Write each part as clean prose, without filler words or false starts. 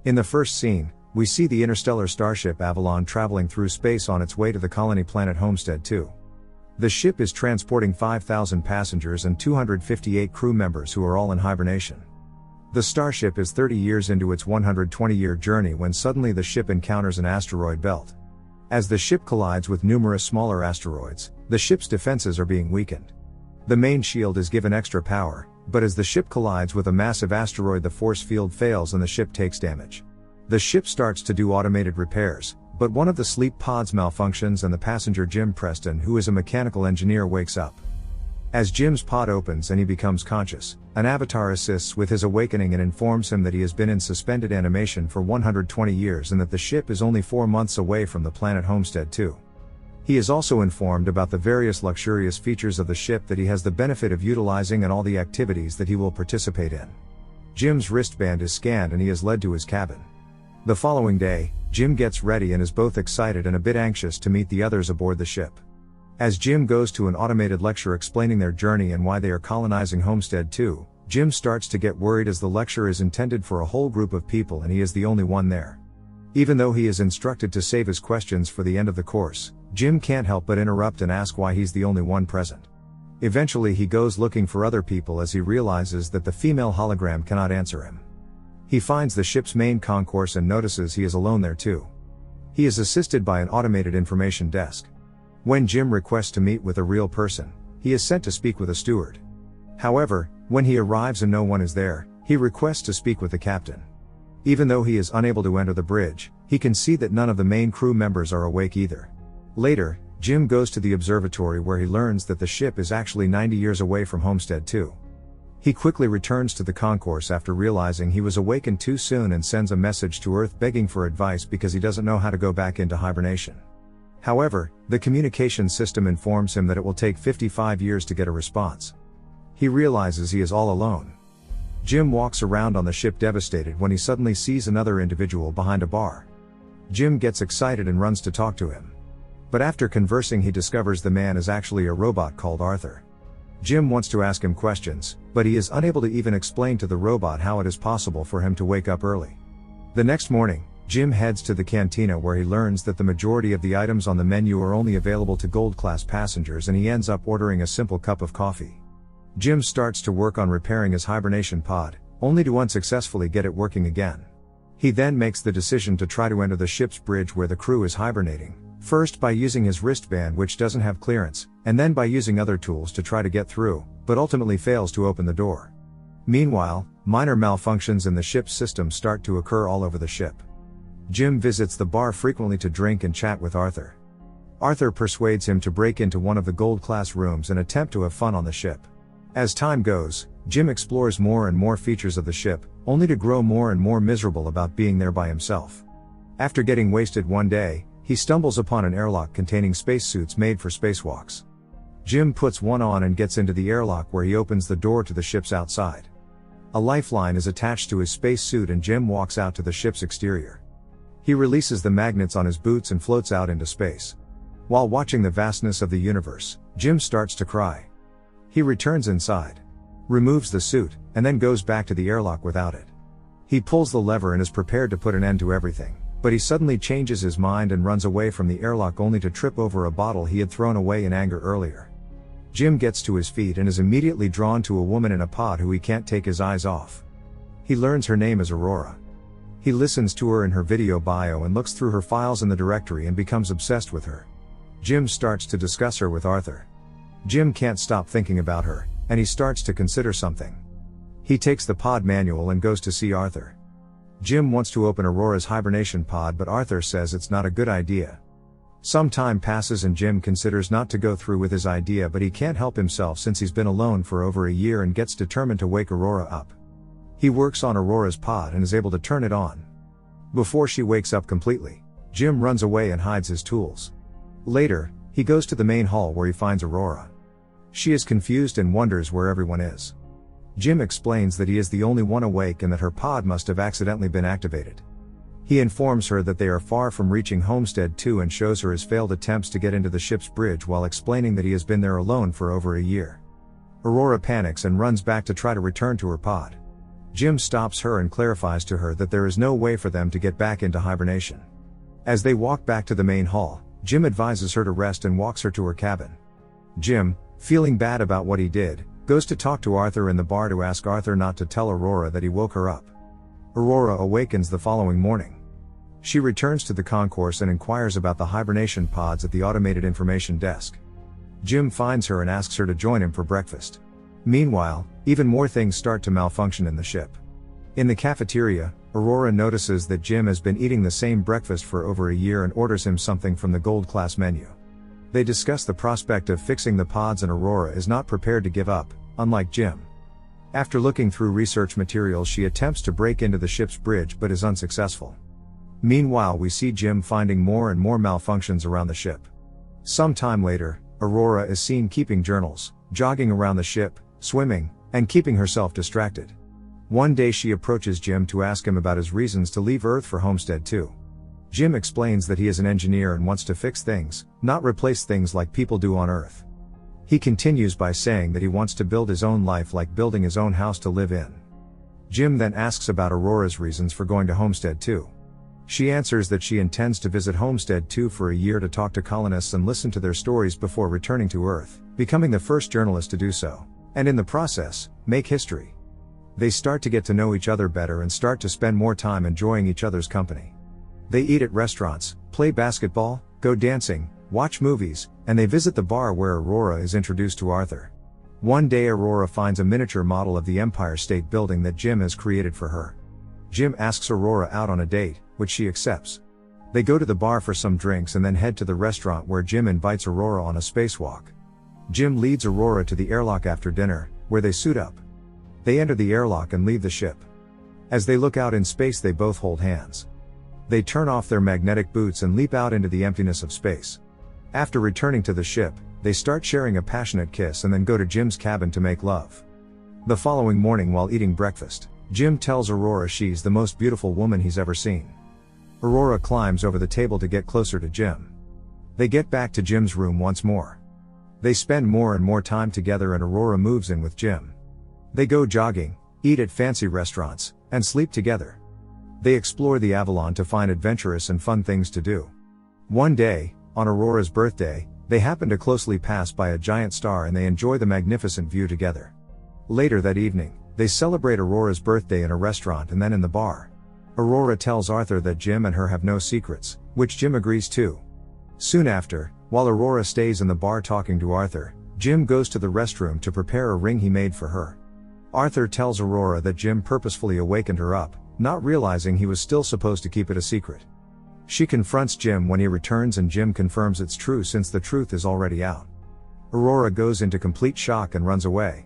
In the first scene, we see the interstellar starship Avalon traveling through space on its way to the colony planet Homestead 2. The ship is transporting 5,000 passengers and 258 crew members who are all in hibernation. The Starship is 30 years into its 120-year journey when suddenly the ship encounters an asteroid belt. As the ship collides with numerous smaller asteroids, the ship's defenses are being weakened. The main shield is given extra power, but as the ship collides with a massive asteroid, the force field fails and the ship takes damage. The ship starts to do automated repairs, but one of the sleep pods malfunctions and the passenger Jim Preston, who is a mechanical engineer, wakes up. As Jim's pod opens and he becomes conscious, an avatar assists with his awakening and informs him that he has been in suspended animation for 120 years and that the ship is only 4 months away from the planet Homestead 2. He is also informed about the various luxurious features of the ship that he has the benefit of utilizing and all the activities that he will participate in. Jim's wristband is scanned and he is led to his cabin. The following day, Jim gets ready and is both excited and a bit anxious to meet the others aboard the ship. As Jim goes to an automated lecture explaining their journey and why they are colonizing Homestead 2, Jim starts to get worried as the lecture is intended for a whole group of people and he is the only one there. Even though he is instructed to save his questions for the end of the course, Jim can't help but interrupt and ask why he's the only one present. Eventually he goes looking for other people as he realizes that the female hologram cannot answer him. He finds the ship's main concourse and notices he is alone there too. He is assisted by an automated information desk. When Jim requests to meet with a real person, he is sent to speak with a steward. However, when he arrives and no one is there, he requests to speak with the captain. Even though he is unable to enter the bridge, he can see that none of the main crew members are awake either. Later, Jim goes to the observatory where he learns that the ship is actually 90 years away from Homestead 2. He quickly returns to the concourse after realizing he was awakened too soon and sends a message to Earth begging for advice because he doesn't know how to go back into hibernation. However, the communication system informs him that it will take 55 years to get a response. He realizes he is all alone. Jim walks around on the ship devastated when he suddenly sees another individual behind a bar. Jim gets excited and runs to talk to him. But after conversing he discovers the man is actually a robot called Arthur. Jim wants to ask him questions, but he is unable to even explain to the robot how it is possible for him to wake up early. The next morning, Jim heads to the cantina where he learns that the majority of the items on the menu are only available to gold-class passengers and he ends up ordering a simple cup of coffee. Jim starts to work on repairing his hibernation pod, only to unsuccessfully get it working again. He then makes the decision to try to enter the ship's bridge where the crew is hibernating, first by using his wristband which doesn't have clearance, and then by using other tools to try to get through, but ultimately fails to open the door. Meanwhile, minor malfunctions in the ship's system start to occur all over the ship. Jim visits the bar frequently to drink and chat with Arthur. Arthur persuades him to break into one of the gold-class rooms and attempt to have fun on the ship. As time goes, Jim explores more and more features of the ship, only to grow more and more miserable about being there by himself. After getting wasted one day, he stumbles upon an airlock containing spacesuits made for spacewalks. Jim puts one on and gets into the airlock where he opens the door to the ship's outside. A lifeline is attached to his spacesuit and Jim walks out to the ship's exterior. He releases the magnets on his boots and floats out into space. While watching the vastness of the universe, Jim starts to cry. He returns inside, removes the suit, and then goes back to the airlock without it. He pulls the lever and is prepared to put an end to everything, but he suddenly changes his mind and runs away from the airlock only to trip over a bottle he had thrown away in anger earlier. Jim gets to his feet and is immediately drawn to a woman in a pod who he can't take his eyes off. He learns her name is Aurora. He listens to her in her video bio and looks through her files in the directory and becomes obsessed with her. Jim starts to discuss her with Arthur. Jim can't stop thinking about her, and he starts to consider something. He takes the pod manual and goes to see Arthur. Jim wants to open Aurora's hibernation pod, but Arthur says it's not a good idea. Some time passes and Jim considers not to go through with his idea, but he can't help himself since he's been alone for over a year and gets determined to wake Aurora up. He works on Aurora's pod and is able to turn it on. Before she wakes up completely, Jim runs away and hides his tools. Later, he goes to the main hall where he finds Aurora. She is confused and wonders where everyone is. Jim explains that he is the only one awake and that her pod must have accidentally been activated. He informs her that they are far from reaching Homestead 2 and shows her his failed attempts to get into the ship's bridge while explaining that he has been there alone for over a year. Aurora panics and runs back to try to return to her pod. Jim stops her and clarifies to her that there is no way for them to get back into hibernation. As they walk back to the main hall, Jim advises her to rest and walks her to her cabin. Jim, feeling bad about what he did, goes to talk to Arthur in the bar to ask Arthur not to tell Aurora that he woke her up. Aurora awakens the following morning. She returns to the concourse and inquires about the hibernation pods at the automated information desk. Jim finds her and asks her to join him for breakfast. Meanwhile, even more things start to malfunction in the ship. In the cafeteria, Aurora notices that Jim has been eating the same breakfast for over a year and orders him something from the gold class menu. They discuss the prospect of fixing the pods and Aurora is not prepared to give up, unlike Jim. After looking through research materials, she attempts to break into the ship's bridge but is unsuccessful. Meanwhile, we see Jim finding more and more malfunctions around the ship. Some time later, Aurora is seen keeping journals, jogging around the ship, swimming, and keeping herself distracted. One day she approaches Jim to ask him about his reasons to leave Earth for Homestead 2. Jim explains that he is an engineer and wants to fix things, not replace things like people do on Earth. He continues by saying that he wants to build his own life, like building his own house to live in. Jim then asks about Aurora's reasons for going to Homestead 2. She answers that she intends to visit Homestead 2 for a year to talk to colonists and listen to their stories before returning to Earth, becoming the first journalist to do so, and in the process, make history. They start to get to know each other better and start to spend more time enjoying each other's company. They eat at restaurants, play basketball, go dancing, watch movies, and they visit the bar where Aurora is introduced to Arthur. One day Aurora finds a miniature model of the Empire State Building that Jim has created for her. Jim asks Aurora out on a date, which she accepts. They go to the bar for some drinks and then head to the restaurant where Jim invites Aurora on a spacewalk. Jim leads Aurora to the airlock after dinner, where they suit up. They enter the airlock and leave the ship. As they look out in space, they both hold hands. They turn off their magnetic boots and leap out into the emptiness of space. After returning to the ship, they start sharing a passionate kiss and then go to Jim's cabin to make love. The following morning, while eating breakfast, Jim tells Aurora she's the most beautiful woman he's ever seen. Aurora climbs over the table to get closer to Jim. They get back to Jim's room once more. They spend more and more time together and Aurora moves in with Jim. They go jogging, eat at fancy restaurants, and sleep together. They explore the Avalon to find adventurous and fun things to do. One day, on Aurora's birthday, they happen to closely pass by a giant star and they enjoy the magnificent view together. Later that evening, they celebrate Aurora's birthday in a restaurant and then in the bar. Aurora tells Arthur that Jim and her have no secrets, which Jim agrees to. Soon after, while Aurora stays in the bar talking to Arthur, Jim goes to the restroom to prepare a ring he made for her. Arthur tells Aurora that Jim purposefully awakened her up, not realizing he was still supposed to keep it a secret. She confronts Jim when he returns and Jim confirms it's true since the truth is already out. Aurora goes into complete shock and runs away.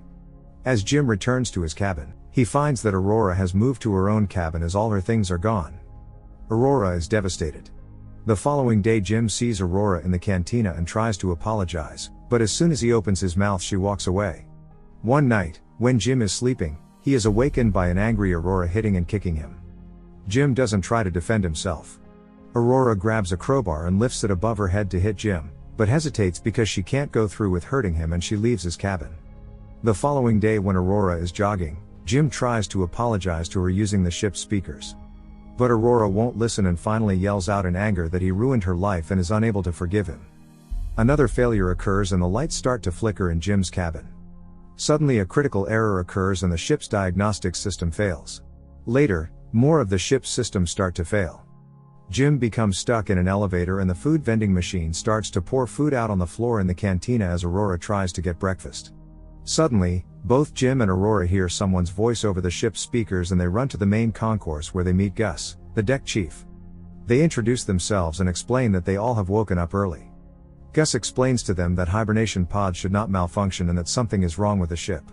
As Jim returns to his cabin, he finds that Aurora has moved to her own cabin as all her things are gone. Aurora is devastated. The following day Jim sees Aurora in the cantina and tries to apologize, but as soon as he opens his mouth she walks away. One night, when Jim is sleeping, he is awakened by an angry Aurora hitting and kicking him. Jim doesn't try to defend himself. Aurora grabs a crowbar and lifts it above her head to hit Jim, but hesitates because she can't go through with hurting him and she leaves his cabin. The following day when Aurora is jogging, Jim tries to apologize to her using the ship's speakers. But Aurora won't listen and finally yells out in anger that he ruined her life and is unable to forgive him. Another failure occurs and the lights start to flicker in Jim's cabin. Suddenly a critical error occurs and the ship's diagnostics system fails. Later, more of the ship's systems start to fail. Jim becomes stuck in an elevator and the food vending machine starts to pour food out on the floor in the cantina as Aurora tries to get breakfast. Suddenly, both Jim and Aurora hear someone's voice over the ship's speakers and they run to the main concourse where they meet Gus, the deck chief. They introduce themselves and explain that they all have woken up early. Gus explains to them that hibernation pods should not malfunction and that something is wrong with the ship.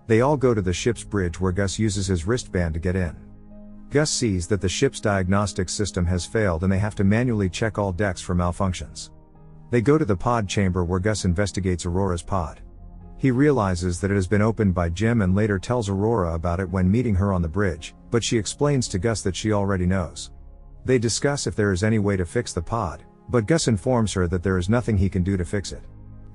They all go to the ship's bridge where Gus uses his wristband to get in. Gus sees that the ship's diagnostic system has failed and they have to manually check all decks for malfunctions. They go to the pod chamber where Gus investigates Aurora's pod. He realizes that it has been opened by Jim and later tells Aurora about it when meeting her on the bridge, but she explains to Gus that she already knows. They discuss if there is any way to fix the pod, but Gus informs her that there is nothing he can do to fix it.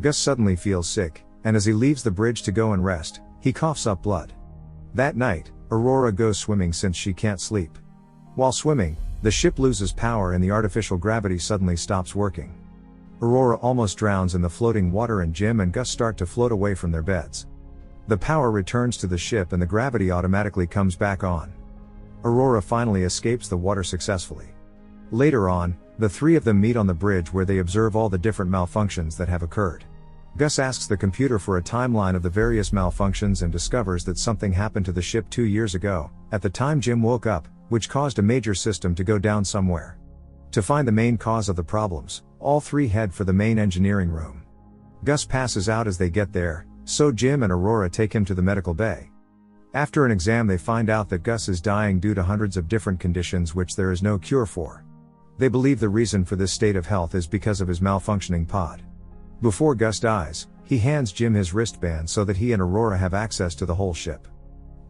Gus suddenly feels sick, and as he leaves the bridge to go and rest, he coughs up blood. That night, Aurora goes swimming since she can't sleep. While swimming, the ship loses power and the artificial gravity suddenly stops working. Aurora almost drowns in the floating water and Jim and Gus start to float away from their beds. The power returns to the ship and the gravity automatically comes back on. Aurora finally escapes the water successfully. Later on, the three of them meet on the bridge where they observe all the different malfunctions that have occurred. Gus asks the computer for a timeline of the various malfunctions and discovers that something happened to the ship 2 years ago, at the time Jim woke up, which caused a major system to go down somewhere. To find the main cause of the problems, all three head for the main engineering room. Gus passes out as they get there, so Jim and Aurora take him to the medical bay. After an exam they find out that Gus is dying due to hundreds of different conditions which there is no cure for. They believe the reason for this state of health is because of his malfunctioning pod. Before Gus dies, he hands Jim his wristband so that he and Aurora have access to the whole ship.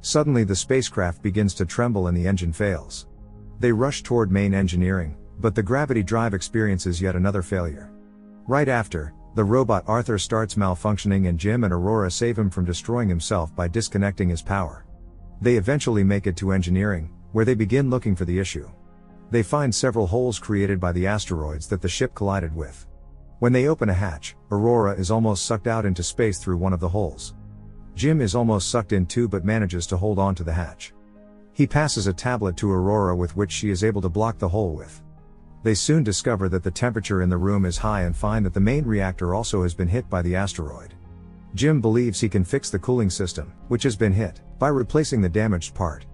Suddenly the spacecraft begins to tremble and the engine fails. They rush toward main engineering, but the gravity drive experiences yet another failure. Right after, the robot Arthur starts malfunctioning and Jim and Aurora save him from destroying himself by disconnecting his power. They eventually make it to engineering, where they begin looking for the issue. They find several holes created by the asteroids that the ship collided with. When they open a hatch, Aurora is almost sucked out into space through one of the holes. Jim is almost sucked in too but manages to hold on to the hatch. He passes a tablet to Aurora with which she is able to block the hole with. They soon discover that the temperature in the room is high and find that the main reactor also has been hit by the asteroid. Jim believes he can fix the cooling system, which has been hit, by replacing the damaged part.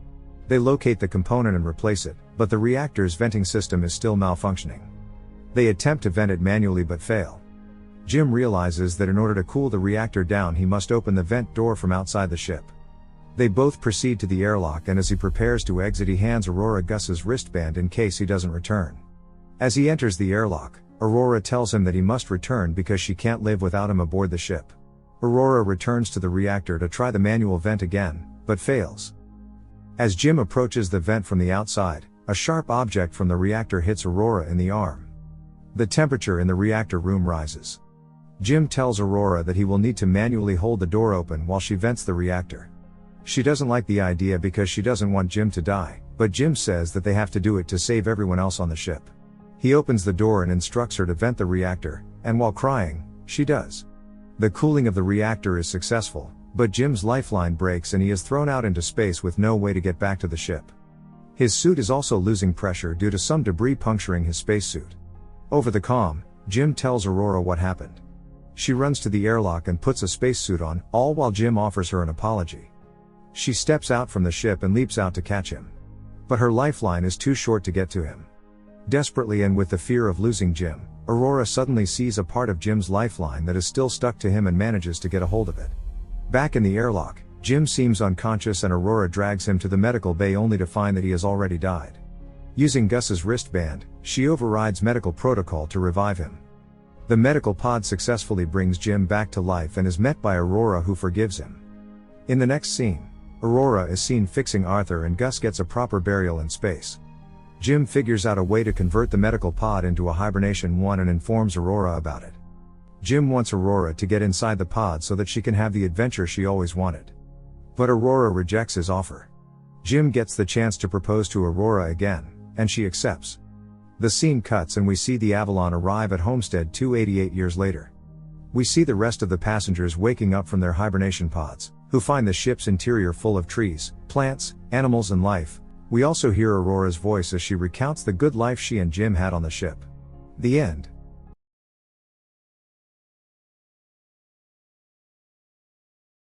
They locate the component and replace it, but the reactor's venting system is still malfunctioning. They attempt to vent it manually but fail. Jim realizes that in order to cool the reactor down he must open the vent door from outside the ship. They both proceed to the airlock and as he prepares to exit he hands Aurora Gus's wristband in case he doesn't return. As he enters the airlock, Aurora tells him that he must return because she can't live without him aboard the ship. Aurora returns to the reactor to try the manual vent again, but fails. As Jim approaches the vent from the outside, a sharp object from the reactor hits Aurora in the arm. The temperature in the reactor room rises. Jim tells Aurora that he will need to manually hold the door open while she vents the reactor. She doesn't like the idea because she doesn't want Jim to die, but Jim says that they have to do it to save everyone else on the ship. He opens the door and instructs her to vent the reactor, and while crying, she does. The cooling of the reactor is successful, but Jim's lifeline breaks and he is thrown out into space with no way to get back to the ship. His suit is also losing pressure due to some debris puncturing his spacesuit. Over the comm, Jim tells Aurora what happened. She runs to the airlock and puts a spacesuit on, all while Jim offers her an apology. She steps out from the ship and leaps out to catch him. But her lifeline is too short to get to him. Desperately and with the fear of losing Jim, Aurora suddenly sees a part of Jim's lifeline that is still stuck to him and manages to get a hold of it. Back in the airlock, Jim seems unconscious and Aurora drags him to the medical bay only to find that he has already died. Using Gus's wristband, she overrides medical protocol to revive him. The medical pod successfully brings Jim back to life and is met by Aurora who forgives him. In the next scene, Aurora is seen fixing Arthur and Gus gets a proper burial in space. Jim figures out a way to convert the medical pod into a hibernation one and informs Aurora about it. Jim wants Aurora to get inside the pod so that she can have the adventure she always wanted. But Aurora rejects his offer. Jim gets the chance to propose to Aurora again, and she accepts. The scene cuts and we see the Avalon arrive at Homestead 288 years later. We see the rest of the passengers waking up from their hibernation pods, who find the ship's interior full of trees, plants, animals and life. We also hear Aurora's voice as she recounts the good life she and Jim had on the ship. The end.